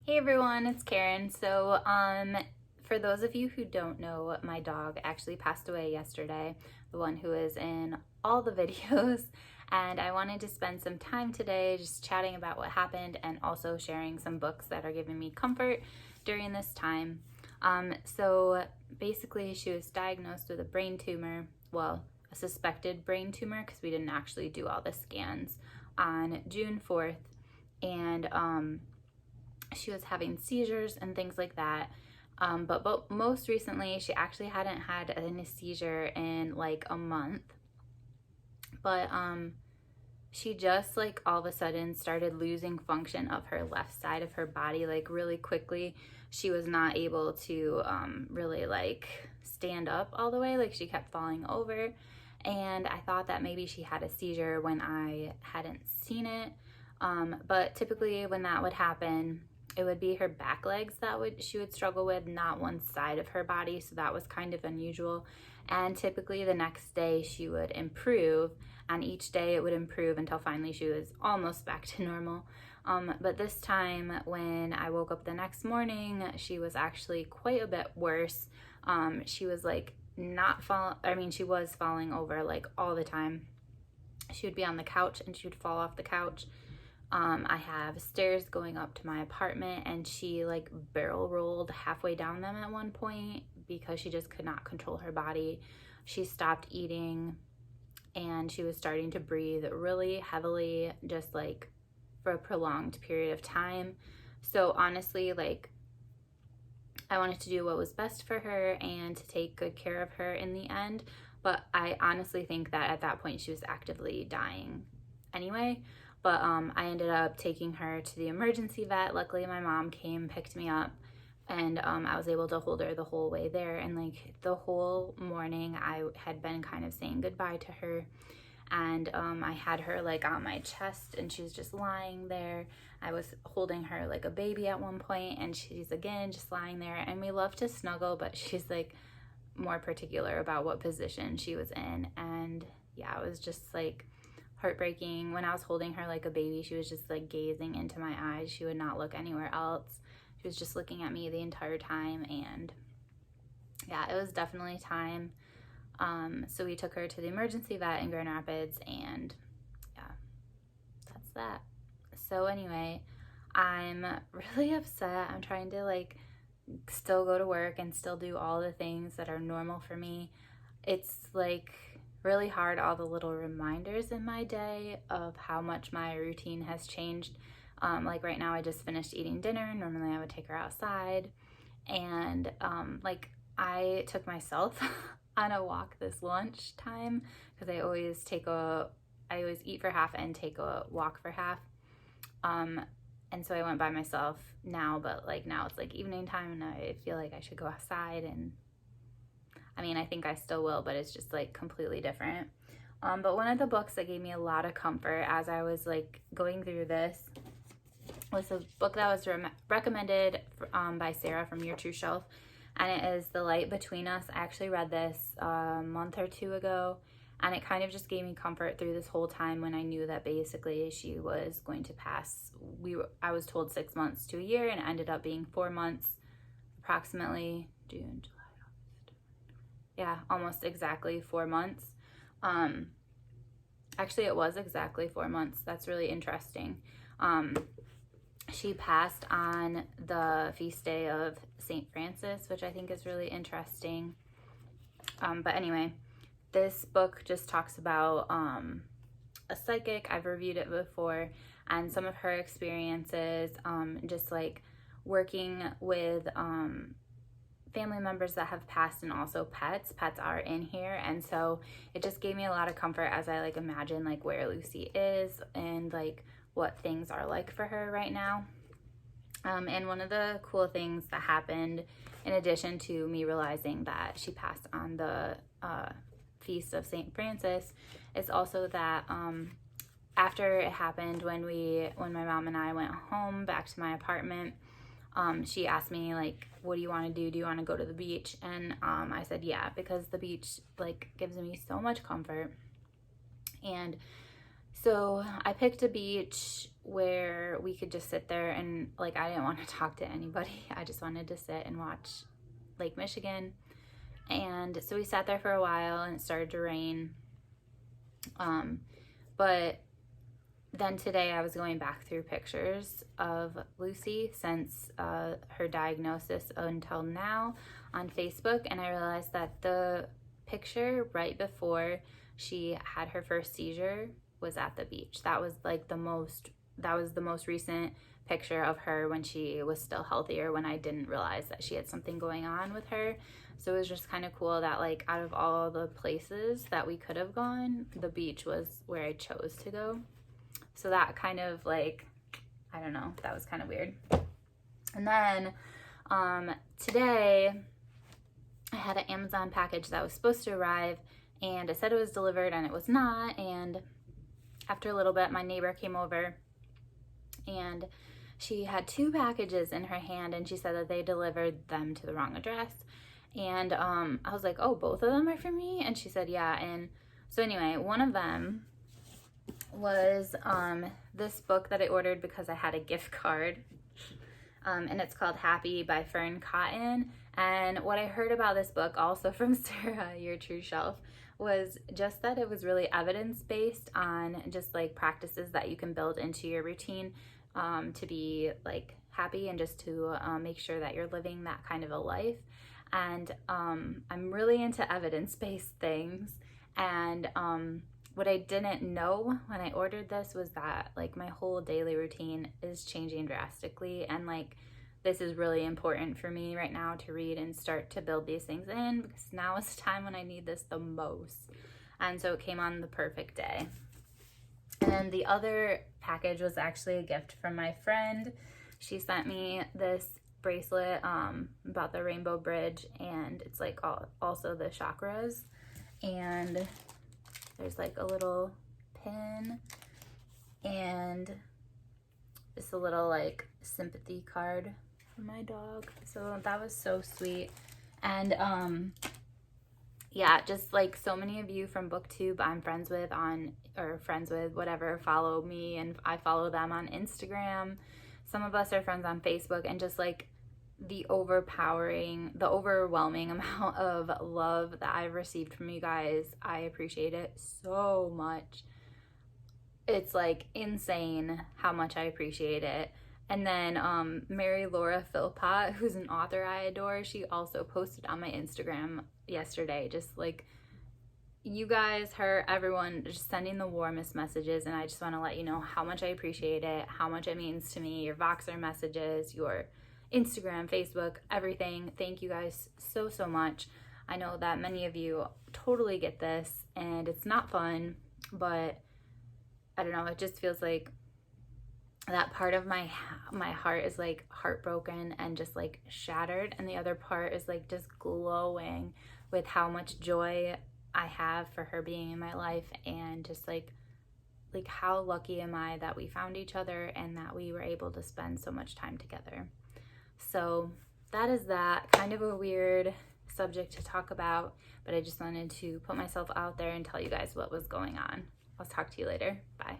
Hey everyone, it's Karen. For those of you who don't know, my dog actually passed away yesterday, the one who is in all the videos, and I wanted to spend some time today just chatting about what happened and also sharing some books that are giving me comfort during this time. Basically, she was diagnosed with a brain tumor, well, a suspected brain tumor because we didn't actually do all the scans on June 4th, and she was having seizures and things like that. But most recently, she actually hadn't had a seizure in like a month. But she just like all of a sudden started losing function of her left side of her body like really quickly. She was not able to really like stand up all the way. Like she kept falling over. And I thought that maybe she had a seizure when I hadn't seen it. But typically when that would happen, it would be her back legs that she would struggle with, not one side of her body. So that was kind of unusual. And typically the next day she would improve, and each day it would improve until finally she was almost back to normal. But this time when I woke up the next morning, she was actually quite a bit worse. She was like she was falling over like all the time. She would be on the couch and she would fall off the couch. I have stairs going up to my apartment, and she like barrel rolled halfway down them at one point because she just could not control her body. She stopped eating and she was starting to breathe really heavily, just like for a prolonged period of time. So honestly, like I wanted to do what was best for her and to take good care of her in the end. But I honestly think that at that point she was actively dying anyway. But I ended up taking her to the emergency vet. Luckily, my mom came, picked me up, and I was able to hold her the whole way there. And like the whole morning, I had been kind of saying goodbye to her. And I had her like on my chest, and she was just lying there. I was holding her like a baby at one point, and she's again just lying there. And we love to snuggle, but she's like more particular about what position she was in. And yeah, it was just like heartbreaking. When I was holding her like a baby, she was just like gazing into my eyes. She would not look anywhere else. She was just looking at me the entire time. And yeah, it was definitely time. So we took her to the emergency vet in Grand Rapids, and yeah, that's that. So anyway, I'm really upset. I'm trying to like still go to work and still do all the things that are normal for me. It's like really hard, all the little reminders in my day of how much my routine has changed. Like right now I just finished eating dinner. Normally I would take her outside, and like I took myself on a walk this lunch time because I always eat for half and take a walk for half. And so I went by myself now, but like now it's like evening time and I feel like I should go outside, and I mean, I think I still will, but it's just like completely different. But one of the books that gave me a lot of comfort as I was like going through this was a book that was recommended by Sarah from Your True Shelf, and it is The Light Between Us. I actually read this a month or two ago, and it kind of just gave me comfort through this whole time when I knew that basically she was going to pass. I was told 6 months to a year, and it ended up being 4 months, approximately June, July, August. Yeah, almost exactly 4 months. Actually, it was exactly 4 months. That's really interesting. She passed on the feast day of St. Francis, which I think is really interesting. But anyway, this book just talks about a psychic. I've reviewed it before, and some of her experiences, just like working with family members that have passed, and also pets. Pets are in here, and so it just gave me a lot of comfort as I like imagine like where Lucy is and like what things are like for her right now. And one of the cool things that happened, in addition to me realizing that she passed on the feast of St. Francis, is also that after it happened, when my mom and I went home back to my apartment, she asked me like, what do you want to do? Do you want to go to the beach? And I said yeah, because the beach like gives me so much comfort. And So I picked a beach where we could just sit there and like I didn't want to talk to anybody. I just wanted to sit and watch Lake Michigan. And so we sat there for a while and it started to rain. But then today I was going back through pictures of Lucy since her diagnosis until now on Facebook, and I realized that the picture right before she had her first seizure was at the beach. That was the most recent picture of her when she was still healthier, when I didn't realize that she had something going on with her. So it was just kind of cool that like out of all the places that we could have gone, the beach was where I chose to go. So that kind of like, I don't know, that was kind of weird. And then today I had an Amazon package that was supposed to arrive, and it said it was delivered and it was not. And after a little bit, my neighbor came over and she had 2 packages in her hand, and she said that they delivered them to the wrong address. And I was like, oh, both of them are for me? And she said, yeah. And so anyway, one of them was this book that I ordered because I had a gift card. And it's called Happy by Fern Cotton. And what I heard about this book also from Sarah, Your True Shelf, was just that it was really evidence-based on just like practices that you can build into your routine to be like happy and just to make sure that you're living that kind of a life. And I'm really into evidence-based things. And what I didn't know when I ordered this was that like my whole daily routine is changing drastically, and like this is really important for me right now to read and start to build these things in, because now is the time when I need this the most. And so it came on the perfect day. And then the other package was actually a gift from my friend. She sent me this bracelet about the Rainbow Bridge, and it's like also the chakras, and there's like a little pin and just a little like sympathy card for my dog. So that was so sweet. And yeah, just like so many of you from BookTube I'm friends with whatever, follow me and I follow them on Instagram. Some of us are friends on Facebook, and just like the overwhelming amount of love that I've received from you guys, I appreciate it so much. It's like insane how much I appreciate it. And then Mary Laura Philpott, who's an author I adore, she also posted on my Instagram yesterday, just like you guys, her, everyone, just sending the warmest messages. And I just want to let you know how much I appreciate it, how much it means to me, your Voxer messages, your Instagram, Facebook, everything. Thank you guys so, so much. I know that many of you totally get this and it's not fun, but I don't know, it just feels like that part of my heart is like heartbroken and just like shattered, and the other part is like just glowing with how much joy I have for her being in my life, and just like how lucky am I that we found each other and that we were able to spend so much time together. So that is that. Kind of a weird subject to talk about, but I just wanted to put myself out there and tell you guys what was going on. I'll talk to you later. Bye.